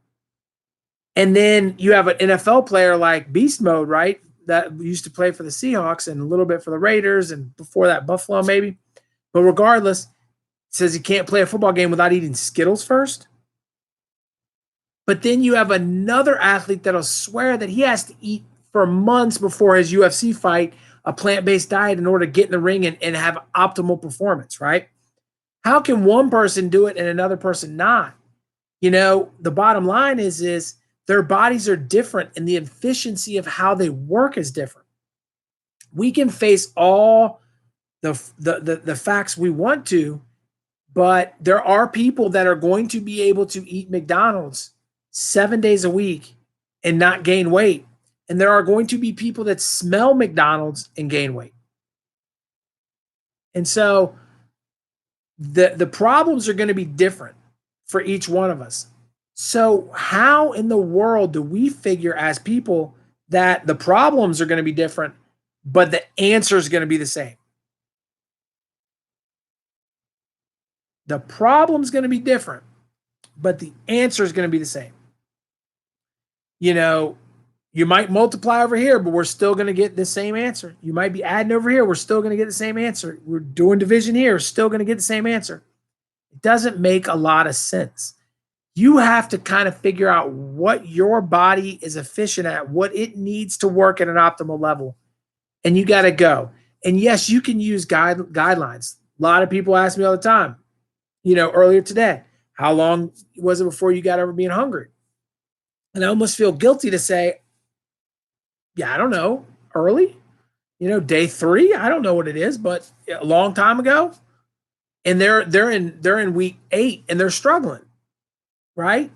And then you have an NFL player like Beast Mode, right? That used to play for the Seahawks and a little bit for the Raiders and before that Buffalo maybe. But regardless, says he can't play a football game without eating Skittles first. But then you have another athlete that'll swear that he has to eat for months before his UFC fight a plant-based diet in order to get in the ring and have optimal performance, right? How can one person do it and another person not? The bottom line is their bodies are different and the efficiency of how they work is different. We can face all the facts we want to, but there are people that are going to be able to eat McDonald's 7 days a week and not gain weight. And there are going to be people that smell McDonald's and gain weight. And so the problems are going to be different for each one of us. So how in the world do we figure as people that the problems are going to be different, but the answer is going to be the same? The problem's going to be different, but the answer is going to be the same. You might multiply over here, but we're still going to get the same answer. You might be adding over here. We're still going to get the same answer. We're doing division here. We're still going to get the same answer. It doesn't make a lot of sense. You have to kind of figure out what your body is efficient at, what it needs to work at an optimal level, and you got to go. And yes, you can use guidelines. A lot of people ask me all the time, earlier today, how long was it before you got over being hungry? And I almost feel guilty to say, yeah, I don't know, early, day 3. I don't know what it is, but a long time ago. And they're in week 8 and they're struggling, right?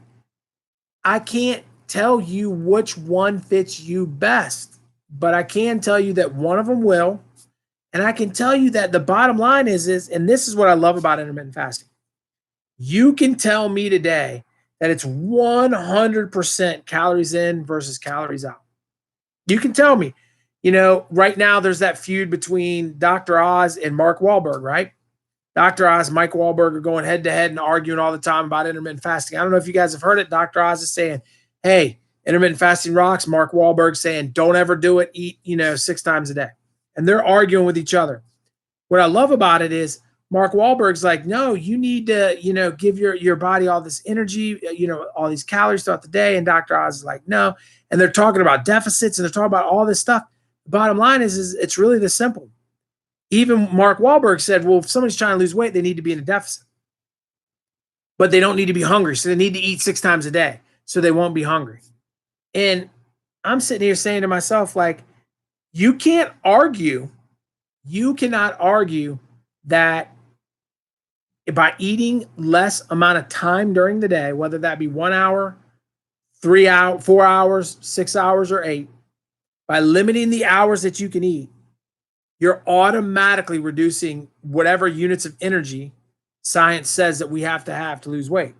I can't tell you which one fits you best, but I can tell you that one of them will. And I can tell you that the bottom line is, and this is what I love about intermittent fasting. You can tell me today that it's 100% calories in versus calories out. You can tell me, right now there's that feud between Dr. Oz and Mark Wahlberg, right? Dr. Oz, Mike Wahlberg are going head to head and arguing all the time about intermittent fasting. I don't know if you guys have heard it. Dr. Oz is saying, hey, intermittent fasting rocks. Mark Wahlberg saying, don't ever do it. Eat, 6 times a day. And they're arguing with each other. What I love about it is Mark Wahlberg's like, no, you need to, give your body all this energy, all these calories throughout the day. And Dr. Oz is like, no. And they're talking about deficits and they're talking about all this stuff. The bottom line is it's really this simple. Even Mark Wahlberg said, well, if somebody's trying to lose weight, they need to be in a deficit. But they don't need to be hungry. So they need to eat 6 times a day so they won't be hungry. And I'm sitting here saying to myself, like, you cannot argue that by eating less amount of time during the day, whether that be 1 hour, 3 hours, 4 hours, 6 hours, or 8, by limiting the hours that you can eat, you're automatically reducing whatever units of energy science says that we have to lose weight.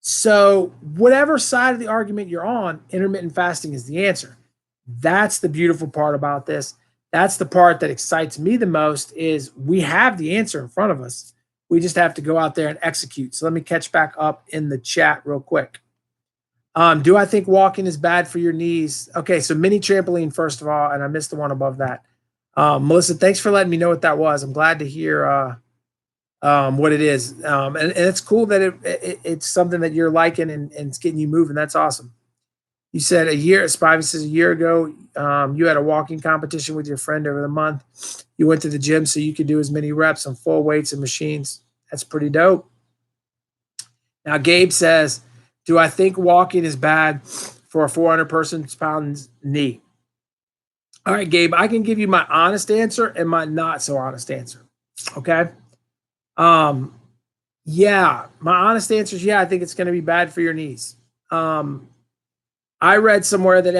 So whatever side of the argument you're on, intermittent fasting is the answer. That's the beautiful part about this. That's the part that excites me the most is we have the answer in front of us. We just have to go out there and execute. So let me catch back up in the chat real quick. Do I think walking is bad for your knees? Okay, so mini trampoline, first of all, and I missed the one above that. Melissa, thanks for letting me know what that was. I'm glad to hear what it is. And it's cool that it's something that you're liking and it's getting you moving. That's awesome. You said Spivey says a year ago, you had a walking competition with your friend over the month. You went to the gym so you could do as many reps on full weights and machines. That's pretty dope. Now, Gabe says, do I think walking is bad for a 400-pound knee? All right, Gabe, I can give you my honest answer and my not so honest answer. Okay. Yeah, my honest answer is I think it's going to be bad for your knees. I read somewhere that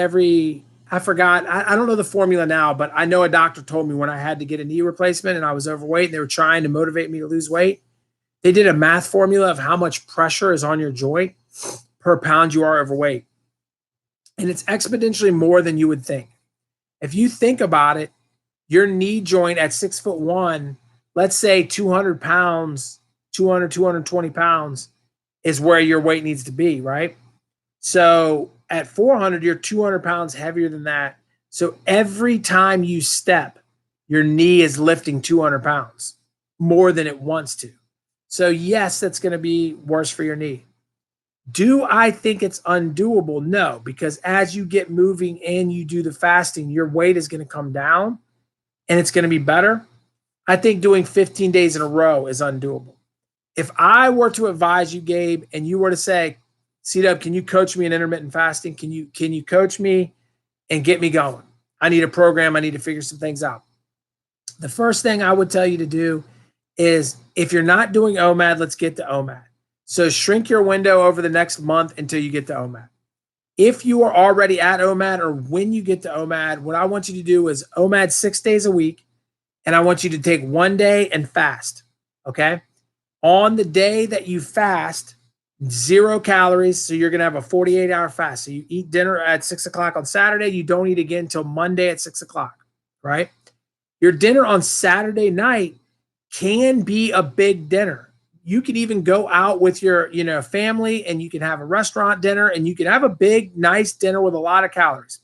I forgot, I don't know the formula now, but I know a doctor told me when I had to get a knee replacement and I was overweight and they were trying to motivate me to lose weight, they did a math formula of how much pressure is on your joint per pound you are overweight. And it's exponentially more than you would think. If you think about it, your knee joint at 6'1", let's say 200 pounds, 220 pounds is where your weight needs to be, right? So at 400, you're 200 pounds heavier than that. So every time you step, your knee is lifting 200 pounds more than it wants to. So yes, that's going to be worse for your knee. Do I think it's undoable? No, because as you get moving and you do the fasting, your weight is going to come down and it's going to be better. I think doing 15 days in a row is undoable. If I were to advise you, Gabe, and you were to say, C-Dub, can you coach me in intermittent fasting? Can you coach me and get me going? I need a program. I need to figure some things out. The first thing I would tell you to do is if you're not doing OMAD, let's get to OMAD. So shrink your window over the next month until you get to OMAD. If you are already at OMAD or when you get to OMAD, what I want you to do is OMAD 6 days a week, and I want you to take 1 day and fast, okay? On the day that you fast, 0 calories, so you're going to have a 48-hour fast. So you eat dinner at 6 o'clock on Saturday. You don't eat again until Monday at 6 o'clock, right? Your dinner on Saturday night can be a big dinner. You could even go out with your, family and you can have a restaurant dinner and you can have a big, nice dinner with a lot of calories.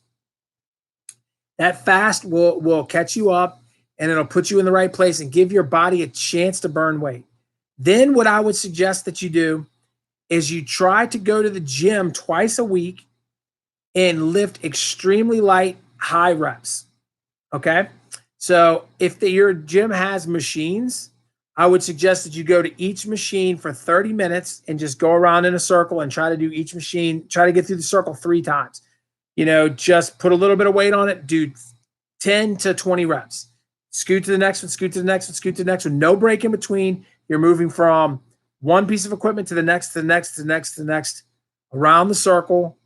That fast will catch you up and it'll put you in the right place and give your body a chance to burn weight. Then what I would suggest that you do is you try to go to the gym twice a week and lift extremely light, high reps. Okay. So if your gym has machines, I would suggest that you go to each machine for 30 minutes and just go around in a circle and try to do each machine, try to get through the circle 3 times. Just put a little bit of weight on it, do 10 to 20 reps. Scoot to the next one, scoot to the next one, scoot to the next one. No break in between. You're moving from one piece of equipment to the next, to the next, to the next, to the next, around the circle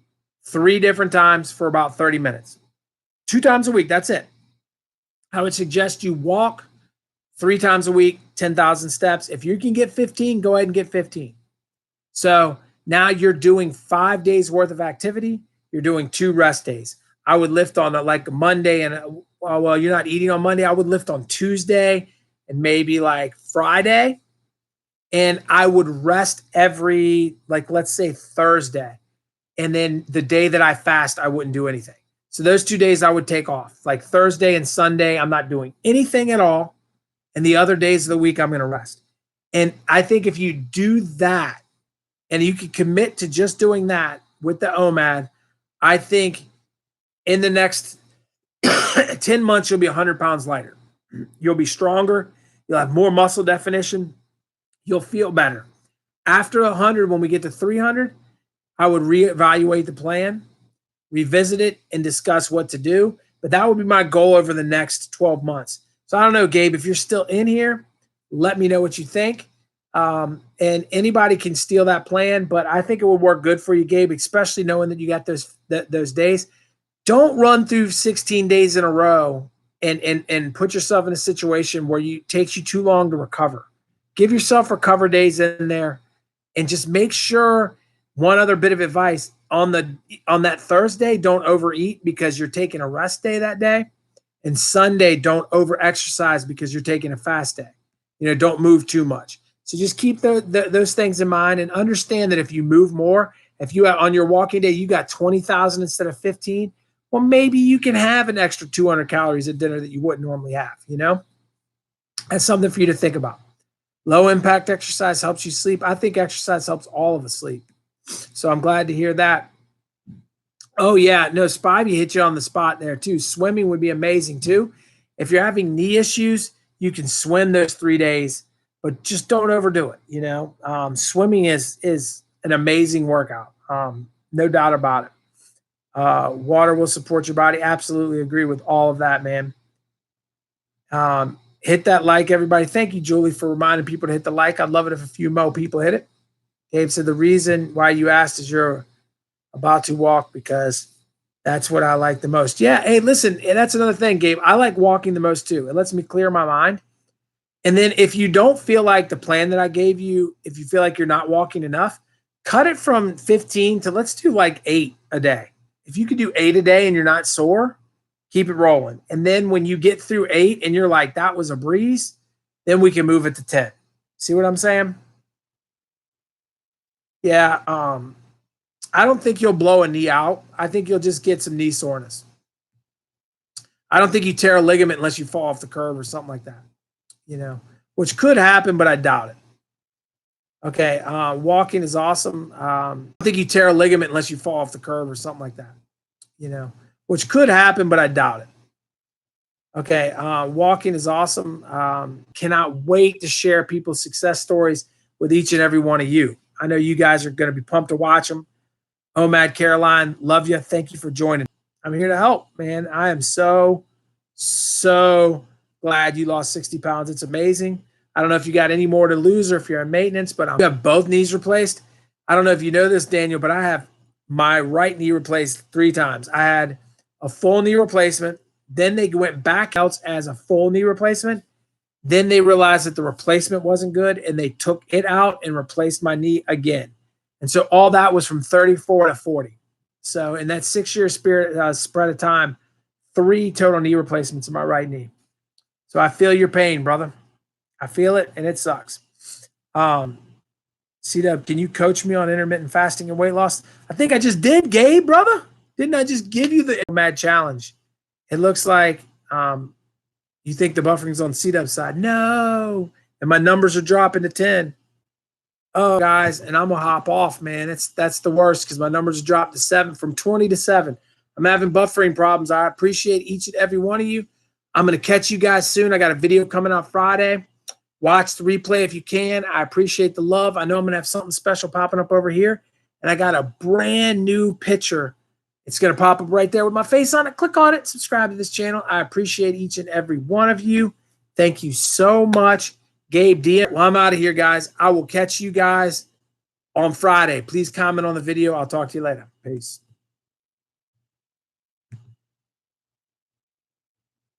3 different times for about 30 minutes. 2 times a week, that's it. I would suggest you walk 3 times a week, 10,000 steps. If you can get 15, go ahead and get 15. So now you're doing 5 days worth of activity. You're doing 2 rest days. I would lift on like Monday and well, you're not eating on Monday. I would lift on Tuesday and maybe like Friday. And I would rest every, like, let's say Thursday. And then the day that I fast, I wouldn't do anything. So those 2 days I would take off. Like Thursday and Sunday, I'm not doing anything at all. And the other days of the week, I'm going to rest. And I think if you do that and you can commit to just doing that with the OMAD, I think in the next 10 months, you'll be 100 pounds lighter. You'll be stronger. You'll have more muscle definition. You'll feel better. After 100, when we get to 300, I would reevaluate the plan, revisit it, and discuss what to do. But that would be my goal over the next 12 months. So I don't know, Gabe, if you're still in here, let me know what you think. And anybody can steal that plan, but I think it would work good for you, Gabe, especially knowing that you got those days. Don't run through 16 days in a row and put yourself in a situation where it takes you too long to recover. Give yourself recover days in there, and just make sure. One other bit of advice on that Thursday, don't overeat because you're taking a rest day that day. And Sunday, don't over exercise because you're taking a fast day. Don't move too much. So just keep those things in mind and understand that if you move more, if you on your walking day, you got 20,000 instead of 15, well, maybe you can have an extra 200 calories at dinner that you wouldn't normally have. That's something for you to think about. Low impact exercise helps you sleep. I think exercise helps all of us sleep. So I'm glad to hear that. Oh, yeah. No, Spivey hit you on the spot there, too. Swimming would be amazing, too. If you're having knee issues, you can swim those 3 days, but just don't overdo it. Swimming is an amazing workout. No doubt about it. Water will support your body. Absolutely agree with all of that, man. Hit that like, everybody. Thank you, Julie, for reminding people to hit the like. I'd love it if a few more people hit it. Dave said the reason why you asked is you're about to walk because that's what I like the most. Yeah. Hey, listen, and that's another thing, Gabe. I like walking the most too. It lets me clear my mind. And then if you don't feel like the plan that I gave you, if you feel like you're not walking enough, cut it from 15 to let's do like 8 a day. If you could do 8 a day and you're not sore, keep it rolling. And then when you get through 8 and you're like, that was a breeze, then we can move it to 10. See what I'm saying? Yeah, I don't think you'll blow a knee out. I think you'll just get some knee soreness. I don't think you tear a ligament unless you fall off the curb or something like that, which could happen, but I doubt it. Okay, walking is awesome. I don't think you tear a ligament unless you fall off the curb or something like that, which could happen, but I doubt it. Okay, walking is awesome. Cannot wait to share people's success stories with each and every one of you. I know you guys are going to be pumped to watch them. OMAD Caroline, love you. Thank you for joining. I'm here to help, man. I am so glad you lost 60 pounds. It's amazing. I don't know if you got any more to lose or if you're in maintenance, but you have both knees replaced. I don't know if you know this, Daniel, but I have my right knee replaced 3 times. I had a full knee replacement. Then they went back out as a full knee replacement. Then they realized that the replacement wasn't good, and they took it out and replaced my knee again. And so all that was from 34 to 40. So in that 6-year spread of time, 3 total knee replacements in my right knee. So I feel your pain, brother. I feel it, and it sucks. C-Dub, can you coach me on intermittent fasting and weight loss? I think I just did, Gabe, brother. Didn't I just give you the mad challenge? It looks like you think the buffering's on C-Dub's side. No. And my numbers are dropping to 10. Oh, guys, and I'm going to hop off, man. That's the worst because my numbers have dropped to 7, from 20 to 7. I'm having buffering problems. I appreciate each and every one of you. I'm going to catch you guys soon. I got a video coming out Friday. Watch the replay if you can. I appreciate the love. I know I'm going to have something special popping up over here. And I got a brand new picture. It's going to pop up right there with my face on it. Click on it. Subscribe to this channel. I appreciate each and every one of you. Thank you so much. Gabe D. Well, I'm out of here, guys. I will catch you guys on Friday. Please comment on the video. I'll talk to you later. Peace.